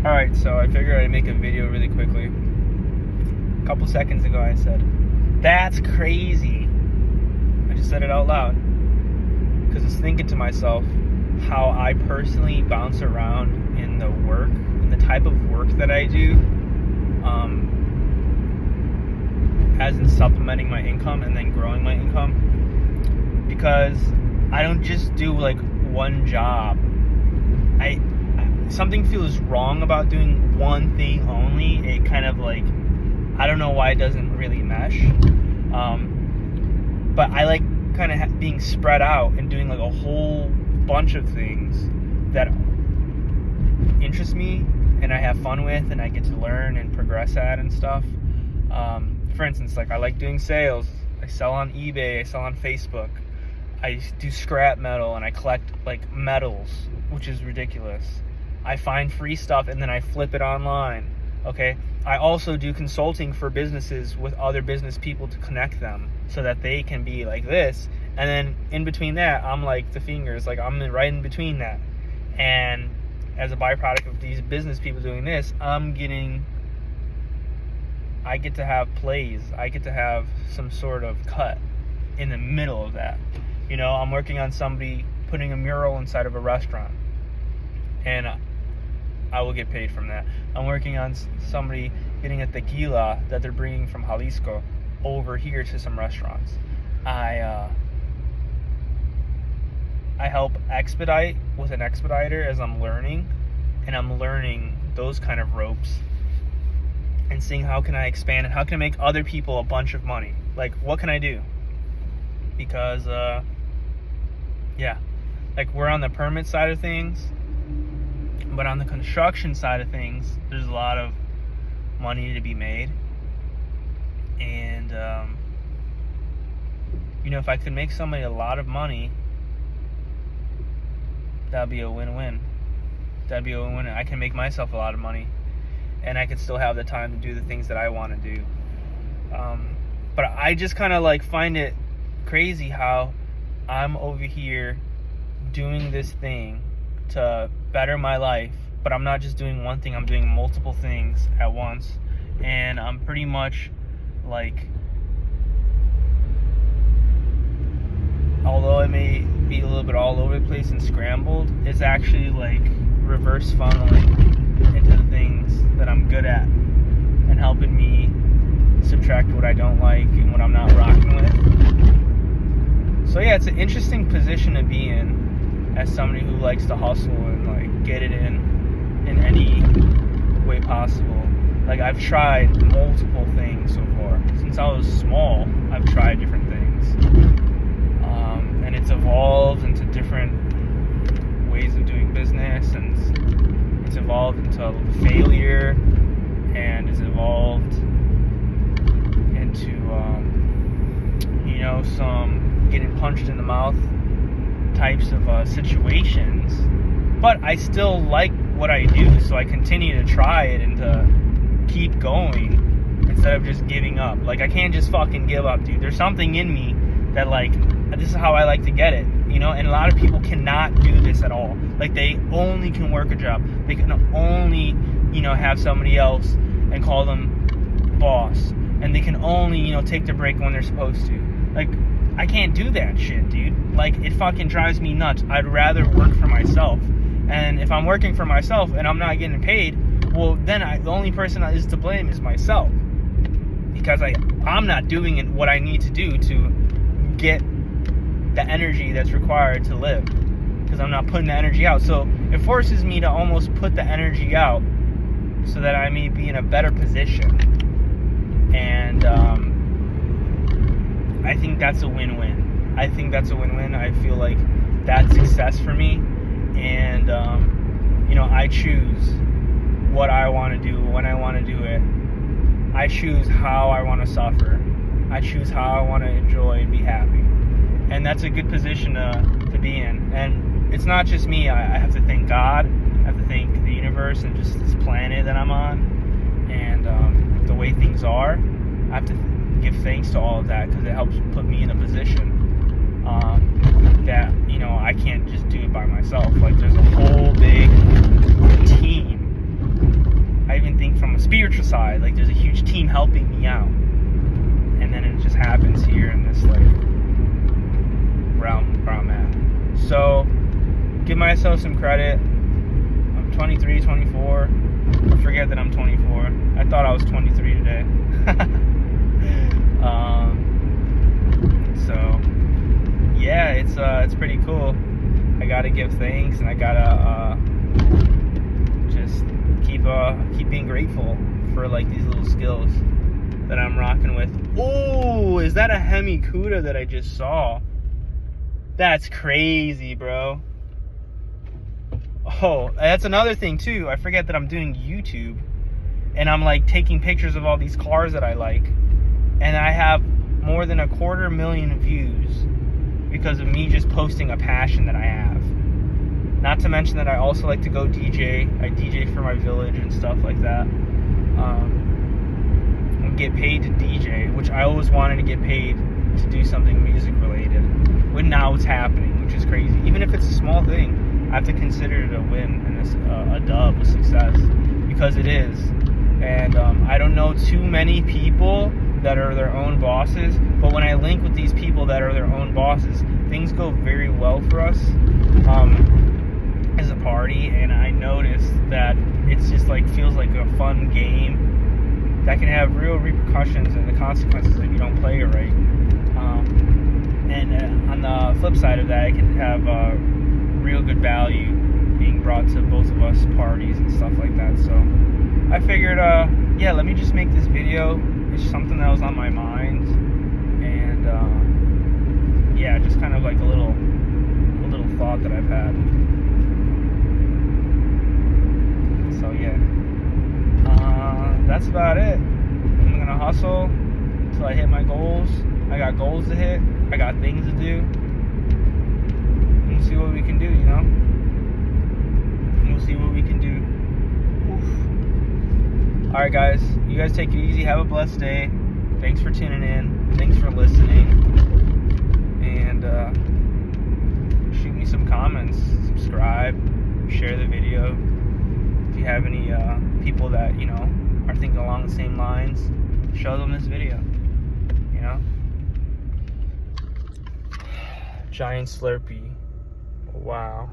Alright, so I figured I'd make a video really quickly. A couple seconds ago I said, "That's crazy." I just said it out loud. Because I was thinking to myself how I personally bounce around in the work, in the type of work that I do, as in supplementing my income and then growing my income. Because I don't just do like one job. Something feels wrong about doing one thing only. It kind of like, I don't know why it doesn't really mesh. But I like kind of being spread out and doing like a whole bunch of things that interest me and I have fun with and I get to learn and progress at and stuff. For instance, like I like doing sales. I sell on eBay, I sell on Facebook. I do scrap metal and I collect like metals, which is ridiculous. I find free stuff and then I flip it online. Okay. I also do consulting for businesses with other business people to connect them so that they can be like this. And then in between that, I'm like the fingers, like I'm right in between that. And as a byproduct of these business people doing this, I get to have plays. I get to have some sort of cut in the middle of that. You know, I'm working on somebody putting a mural inside of a restaurant. And I will get paid from that. I'm working on somebody getting a tequila that they're bringing from Jalisco over here to some restaurants. I help expedite with an expediter as I'm learning, and I'm learning those kind of ropes and seeing how can I expand and how can I make other people a bunch of money. Like, what can I do? Because, like we're on the permit side of things, but on the construction side of things, there's a lot of money to be made. And, if I could make somebody a lot of money, that'd be a win-win. That'd be a win-win. I can make myself a lot of money, and I could still have the time to do the things that I want to do. But I just kind of like find it crazy how I'm over here doing this thing to better my life, but I'm not just doing one thing, I'm doing multiple things at once. And I'm pretty much like, although it may be a little bit all over the place and scrambled, it's actually like reverse funneling into the things that I'm good at and helping me subtract what I don't like and what I'm not rocking with. So yeah, it's an interesting position to be in as somebody who likes to hustle and like get it in any way possible. Like I've tried multiple things so far. Since I was small, I've tried different things. And it's evolved into different ways of doing business, and it's evolved into failure, and it's evolved into, some getting punched in the mouth types of situations. But I still like what I do, so I continue to try it and to keep going instead of just giving up. Like, I can't just fucking give up, dude. There's something in me that, like, this is how I like to get it, and a lot of people cannot do this at all. Like, they only can work a job. They can only, have somebody else and call them boss. And they can only, take their break when they're supposed to. Like, I can't do that shit, dude. Like, it fucking drives me nuts. I'd rather work for myself. And if I'm working for myself and I'm not getting paid, well, then the only person that is to blame is myself. Because I'm not doing what I need to do to get the energy that's required to live. Because I'm not putting the energy out. So it forces me to almost put the energy out so that I may be in a better position. And I think that's a win-win. I feel like that's success for me. And, I choose what I want to do, when I want to do it. I choose how I want to suffer. I choose how I want to enjoy and be happy. And that's a good position to be in. And it's not just me. I have to thank God. I have to thank the universe and just this planet that I'm on. And the way things are. I have to give thanks to all of that because it helps put me in a position that, I can't just do it by myself. Like, there's a whole big team side. Like there's a huge team helping me out. And then it just happens here in this like realm where I'm at. So give myself some credit. I'm 23, 24. I forget that I'm 24. I thought I was 23 today. So yeah, it's pretty cool. I gotta give thanks, and I gotta just keep being grateful for like these little skills that I'm rocking with. Oh, is that a Hemi-Cuda that I just saw? That's crazy, bro. Oh, that's another thing too. I forget that I'm doing YouTube, and I'm like taking pictures of all these cars that I like, and I have more than 250,000 views because of me just posting a passion that I have. Not to mention that I also like to go DJ. I DJ for my village and stuff like that. And get paid to DJ, which I always wanted to get paid to do something music related. When now it's happening, which is crazy. Even if it's a small thing, I have to consider it a win and a dub, a success, because it is. And I don't know too many people that are their own bosses, but when I link with these people that are their own bosses, things go very well for us as a party. And I noticed that it's just like feels like a fun game that can have real repercussions and the consequences if you don't play it right. And on the flip side of that, it can have real good value being brought to both of us parties and stuff like that. So I figured, yeah, let me just make this video. It's something that was on my mind, and yeah, just kind of like a little thought that I've had. So yeah, that's about it. I'm gonna hustle until I hit my goals. I got goals to hit. I got things to do. We'll see what we can do, you know? We'll see what we can do. Oof. Alright guys, you guys take it easy. Have a blessed day. Thanks for tuning in. Thanks for listening. And shoot me some comments. Subscribe. Share the video. If you have any people that, you know, are thinking along the same lines, show them this video. You know? Giant Slurpee. Wow.